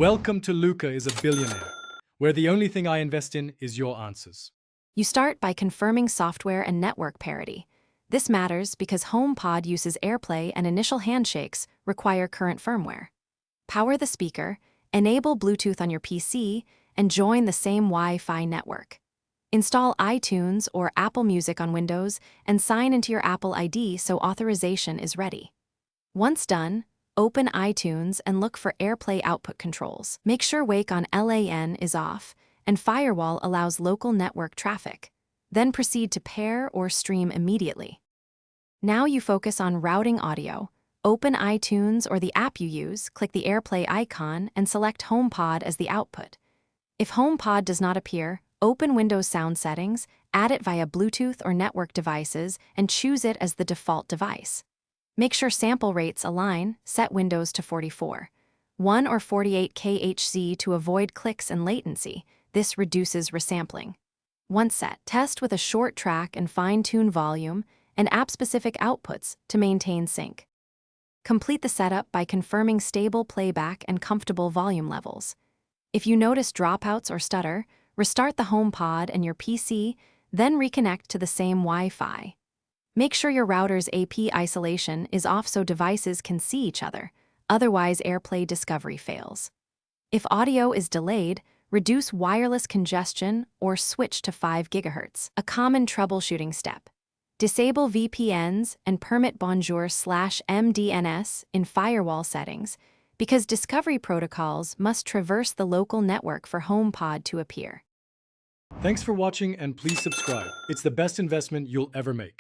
Welcome to Luca is a Billionaire, where the only thing I invest in is your answers. You start by confirming software and network parity. This matters because Homepod uses AirPlay and initial handshakes require current firmware. Power the speaker, enable Bluetooth on your PC, and join the same Wi-Fi network. Install iTunes or Apple Music on Windows and sign into your Apple ID so authorization is ready. Once done, open iTunes and look for AirPlay output controls. Make sure Wake on LAN is off and Firewall allows local network traffic. Then proceed to pair or stream immediately. Now you focus on routing audio. Open iTunes or the app you use, click the AirPlay icon, and select HomePod as the output. If HomePod does not appear, open Windows Sound Settings, add it via Bluetooth or network devices, and choose it as the default device. Make sure sample rates align, set Windows to 44. 1 or 48 kHz to avoid clicks and latency. This reduces resampling. Once set, test with a short track and fine-tune volume and app-specific outputs to maintain sync. Complete the setup by confirming stable playback and comfortable volume levels. If you notice dropouts or stutter, restart the HomePod and your PC, then reconnect to the same Wi-Fi. Make sure your router's AP isolation is off so devices can see each other, otherwise AirPlay discovery fails. If audio is delayed, reduce wireless congestion or switch to 5 GHz, a common troubleshooting step. Disable VPNs and permit Bonjour/MDNS in firewall settings because discovery protocols must traverse the local network for HomePod to appear. Thanks for watching and please subscribe. It's the best investment you'll ever make.